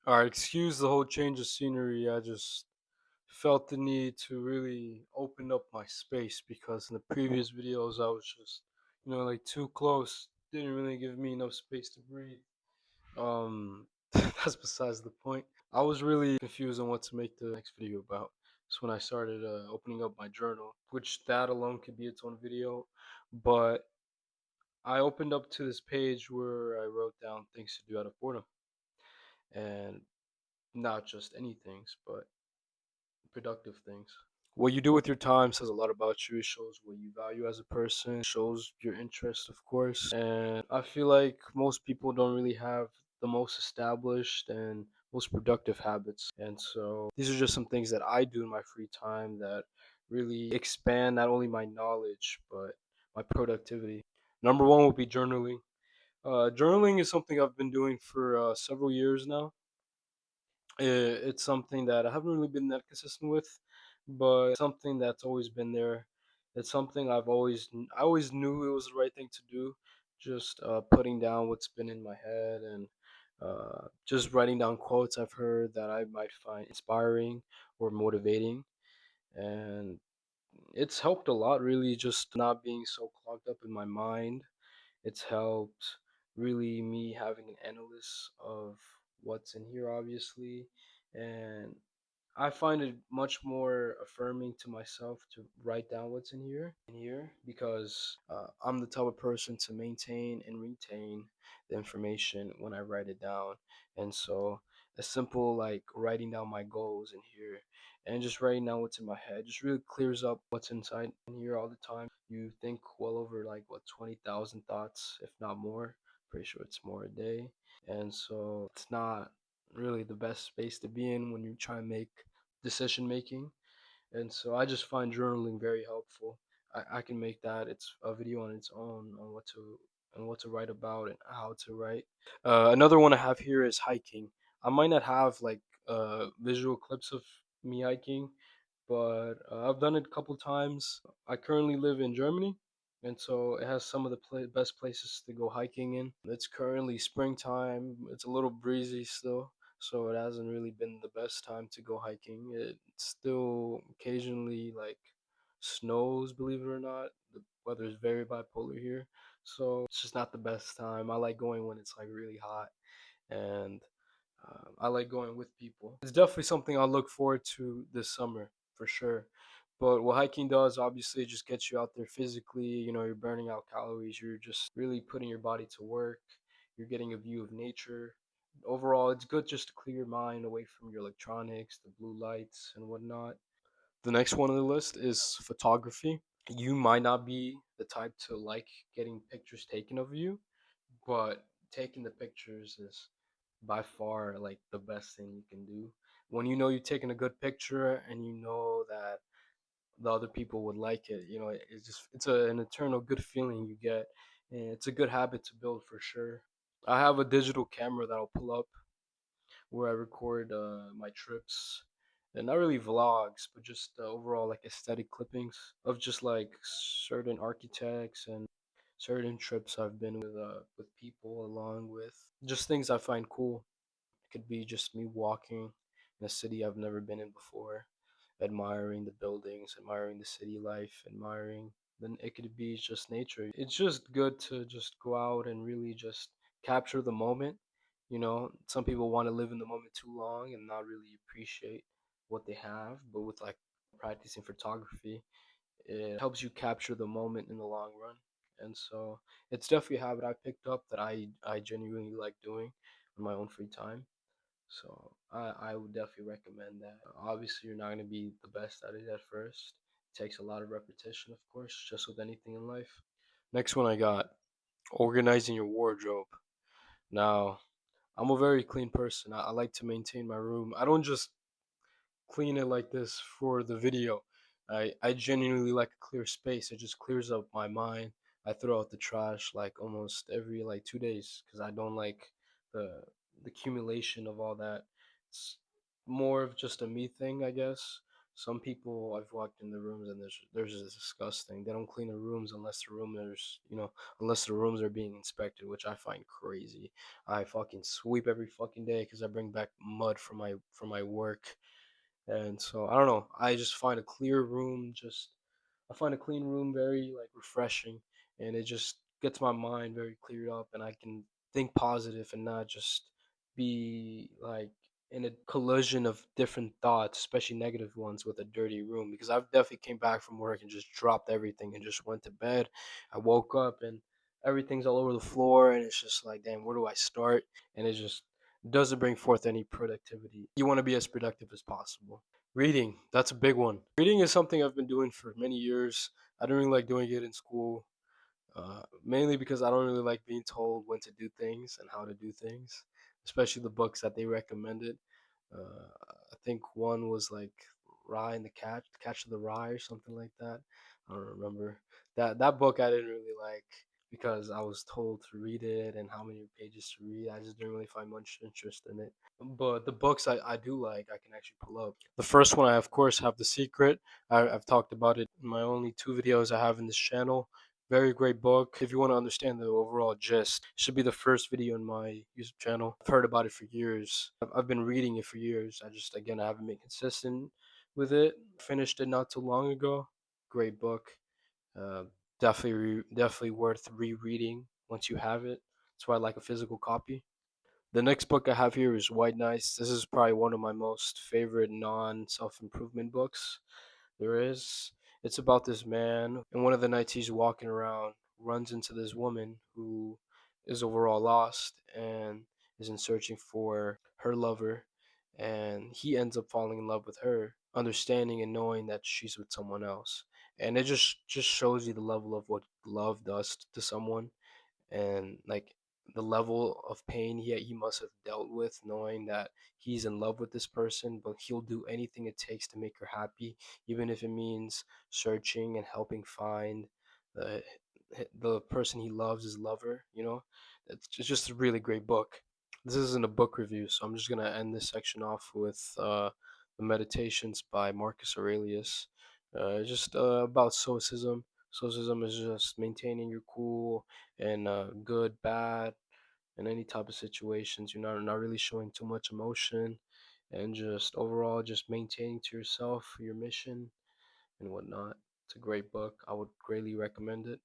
Alright, excuse the whole change of scenery. I just felt the need to really open up my space because in the previous videos I was just, like too close. Didn't really give me enough space to breathe. That's besides the point. I was really confused on what to make the next video about. It's when I started opening up my journal, which that alone could be its own video. But I opened up to this page where I wrote down things to do out of boredom. And not just any things, but productive things. What you do with your time says a lot about you. It shows what you value as a person, shows your interests, of course. And I feel like most people don't really have the most established and most productive habits. And so these are just some things that I do in my free time that really expand not only my knowledge, but my productivity. Number one would be journaling. Journaling is something I've been doing for several years now. It's something that I haven't really been that consistent with, but something that's always been there. It's something I always knew it was the right thing to do. Just putting down what's been in my head and just writing down quotes I've heard that I might find inspiring or motivating, and it's helped a lot. Really, just not being so clogged up in my mind. It's helped really me having an analysis of what's in here, obviously, and I find it much more affirming to myself to write down what's in here because I'm the type of person to maintain and retain the information when I write it down. And so a simple like writing down my goals in here and just writing down what's in my head just really clears up what's inside in here all the time. You think well over like what 20,000 thoughts, if not more. Pretty sure it's more a day. And so it's not really the best space to be in when you try and make decision making. And so I just find journaling very helpful. I can make that it's a video on its own on what to write about and how to write. Another one I have here is hiking. I might not have like visual clips of me hiking, but I've done it a couple times. I currently live in Germany, and so it has some of the best places to go hiking in. It's currently springtime. It's a little breezy still, so it hasn't really been the best time to go hiking. It still occasionally like snows, believe it or not. The weather is very bipolar here, so it's just not the best time. I like going when it's like really hot, and I like going with people. It's definitely something I'll look forward to this summer for sure. But what hiking does, obviously, it just gets you out there physically. You're burning out calories. You're just really putting your body to work. You're getting a view of nature. Overall, it's good just to clear your mind away from your electronics, the blue lights, and whatnot. The next one on the list is photography. You might not be the type to like getting pictures taken of you, but taking the pictures is by far like the best thing you can do. When you know you're taking a good picture and you know that the other people would like it, an eternal good feeling you get, and it's a good habit to build for sure. I have a digital camera that I'll pull up where I record my trips, and not really vlogs, but just overall like aesthetic clippings of just like certain architects and certain trips I've been with people along with just things I find cool. It could be just me walking in a city I've never been in before, admiring the buildings, admiring the city life, admiring. Then it could be just nature. It's just good to just go out and really just capture the moment. Some people want to live in the moment too long and not really appreciate what they have, but with like practicing photography, it helps you capture the moment in the long run. And so it's definitely a habit I picked up that I genuinely like doing in my own free time. So I would definitely recommend that. Obviously, you're not going to be the best at it at first. It takes a lot of repetition, of course, just with anything in life. Next one I got organizing your wardrobe. Now, I'm a very clean person. I like to maintain my room. I don't just clean it like this for the video. I genuinely like a clear space. It just clears up my mind. I throw out the trash like almost every like 2 days because I don't like the the accumulation of all that. It's more of just a me thing, I guess. Some people I've walked in the rooms and there's is disgusting. They don't clean the rooms unless the room there's unless the rooms are being inspected, which I find crazy. I fucking sweep every fucking day because I bring back mud from my work, and so I don't know. I just find a clear room just I find a clean room very like refreshing, and it just gets my mind very cleared up, and I can think positive and not just be like in a collision of different thoughts, especially negative ones, with a dirty room. Because I've definitely came back from work and just dropped everything and just went to bed. I woke up and everything's all over the floor, and it's just like, damn, where do I start? And it just doesn't bring forth any productivity. You want to be as productive as possible. Reading, that's a big one. Reading is something I've been doing for many years. I don't really like doing it in school, mainly because I don't really like being told when to do things and how to do things, especially the books that they recommended. Uh, I think one was like Rye and the Catch of the Rye or something like that. I don't remember. That book I didn't really like because I was told to read it and how many pages to read. I just didn't really find much interest in it. But the books I do like, I can actually pull up. The first one I of course have The Secret. I've talked about it in my only two videos I have in this channel. Very great book. If you want to understand the overall gist, it should be the first video in my YouTube channel. I've heard about it for years. I've been reading it for years. I haven't been consistent with it. Finished it not too long ago. Great book. Uh, definitely worth rereading once you have it. That's why I like a physical copy. The next book I have here is White Nights. This is probably one of my most favorite non self improvement books there is. It's about this man, and one of the nights he's walking around, runs into this woman who is overall lost and is in searching for her lover, and he ends up falling in love with her, understanding and knowing that she's with someone else. And it just shows you the level of what love does to someone, and like the level of pain he must have dealt with knowing that he's in love with this person, but he'll do anything it takes to make her happy, even if it means searching and helping find the the person he loves, his lover. It's just a really great book. This isn't a book review, so I'm just gonna end this section off with the Meditations by Marcus Aurelius. Just about stoicism. Stoicism is just maintaining your cool and good, bad, in any type of situations. You're not really showing too much emotion, and just overall just maintaining to yourself your mission and whatnot. It's a great book. I would greatly recommend it.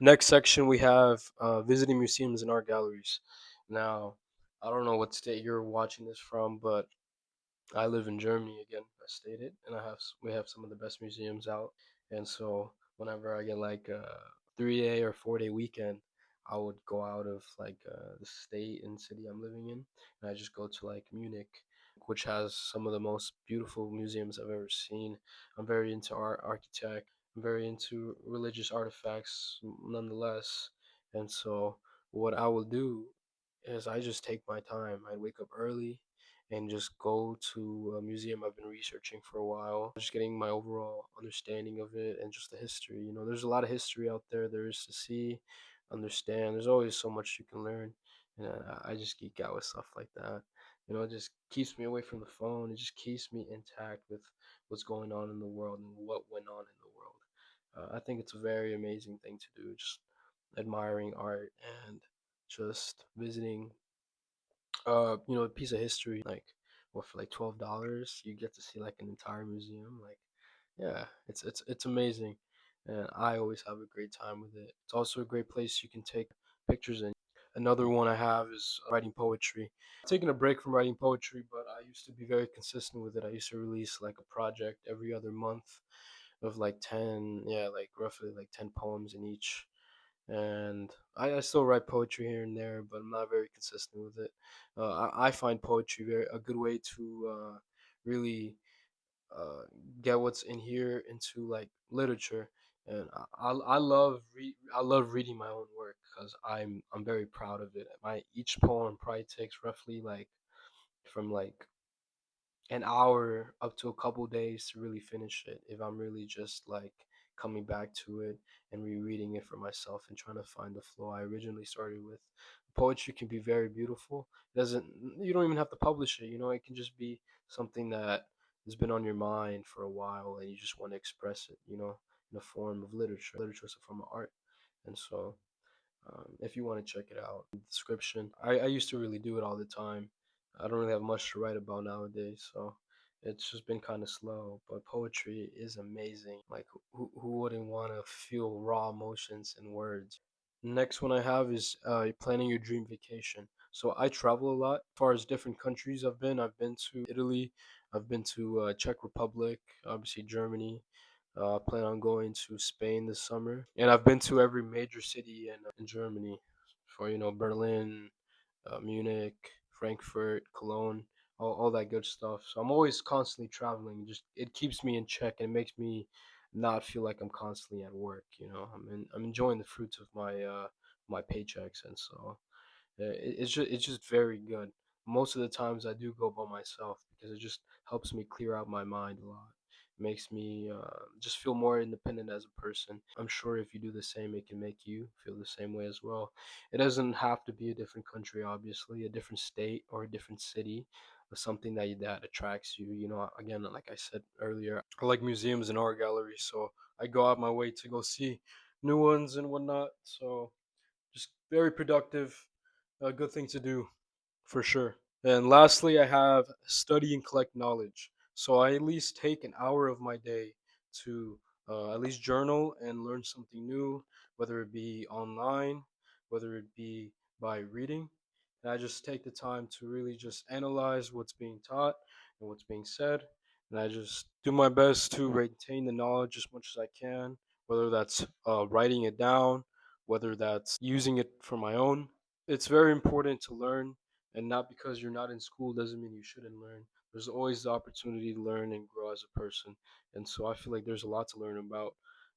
Next section we have visiting museums and art galleries. Now, I don't know what state you're watching this from, but I live in Germany again. I stated, and we have some of the best museums out. And so whenever I get like a 3 day or 4 day weekend, I would go out of like the state and city I'm living in, and I just go to like Munich, which has some of the most beautiful museums I've ever seen. I'm very into art, architect. I'm very into religious artifacts, nonetheless. And so what I will do is I just take my time. I wake up early and just go to a museum I've been researching for a while, just getting my overall understanding of it and just the history. There's a lot of history out there is to see, understand. There's always so much you can learn, and I just geek out with stuff like that. It just keeps me away from the phone. It just keeps me intact with what's going on in the world and what went on in the world. I think it's a very amazing thing to do, just admiring art and just visiting a piece of history, like what, for like $12 you get to see like an entire museum. Like, yeah, it's amazing, and I always have a great time with it. It's also a great place you can take pictures in. Another one I have is writing poetry. I'm taking a break from writing poetry, but I used to be very consistent with it. I used to release like a project every other month of like 10, yeah, like roughly like 10 poems in each. And I still write poetry here and there, but I'm not very consistent with it. I find poetry a good way to really uh, get what's in here into like literature, and I love reading my own work because I'm very proud of it. My each poem probably takes roughly like from like an hour up to a couple days to really finish it if I'm really just like coming back to it and rereading it for myself and trying to find the flow I originally started with. Poetry can be very beautiful. It doesn't You don't even have to publish it, it can just be something that has been on your mind for a while and you just want to express it, in a form of literature. Literature is a form of art. And so, if you want to check it out in the description, I used to really do it all the time. I don't really have much to write about nowadays, so it's just been kind of slow. But poetry is amazing. Like, who wouldn't want to feel raw emotions in words? Next one I have is planning your dream vacation. So I travel a lot. As far as different countries I've been to Italy, I've been to Czech Republic, obviously Germany. Plan on going to Spain this summer, and I've been to every major city in Germany, for Berlin, Munich, Frankfurt, Cologne, all that good stuff. So I'm always constantly traveling. Just it keeps me in check and it makes me not feel like I'm constantly at work. I'm enjoying the fruits of my paychecks, and so it's just very good. Most of the times I do go by myself because it just helps me clear out my mind a lot. It makes me just feel more independent as a person. I'm sure if you do the same, it can make you feel the same way as well. It doesn't have to be a different country, obviously, a different state or a different city, or something that attracts you. Again, like I said earlier, I like museums and art galleries, so I go out my way to go see new ones and whatnot. So just very productive, a good thing to do for sure. And lastly, I have study and collect knowledge. So I at least take an hour of my day to at least journal and learn something new, whether it be online, whether it be by reading. And I just take the time to really just analyze what's being taught and what's being said. And I just do my best to retain the knowledge as much as I can, whether that's writing it down, whether that's using it for my own. It's very important to learn, and not because you're not in school doesn't mean you shouldn't learn. There's always the opportunity to learn and grow as a person, and so I feel like there's a lot to learn about.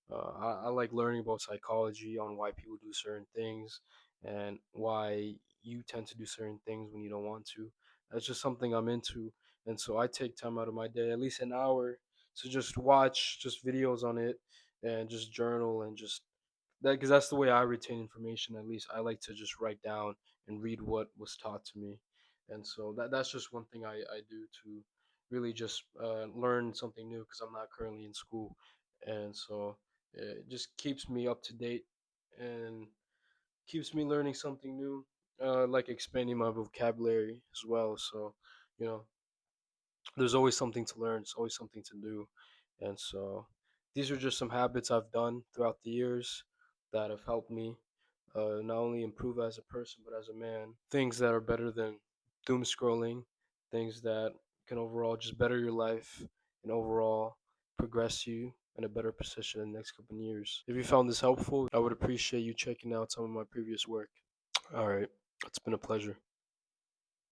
I like learning about psychology, on why people do certain things and why you tend to do certain things when you don't want to. That's just something I'm into, and so I take time out of my day, at least an hour, to just watch just videos on it and just journal and just that, because that's the way I retain information. At least I like to just write down and read what was taught to me, and so that's just one thing I do to really just learn something new because I'm not currently in school, and so it just keeps me up to date and keeps me learning something new, like expanding my vocabulary as well. So you know there's always something to learn. It's always something to do, and so these are just some habits I've done throughout the years that have helped me not only improve as a person but as a man. Things that are better than doom scrolling, things that can overall just better your life and overall progress you in a better position in the next couple of years. If you found this helpful, I would appreciate you checking out some of my previous work. All right, it's been a pleasure.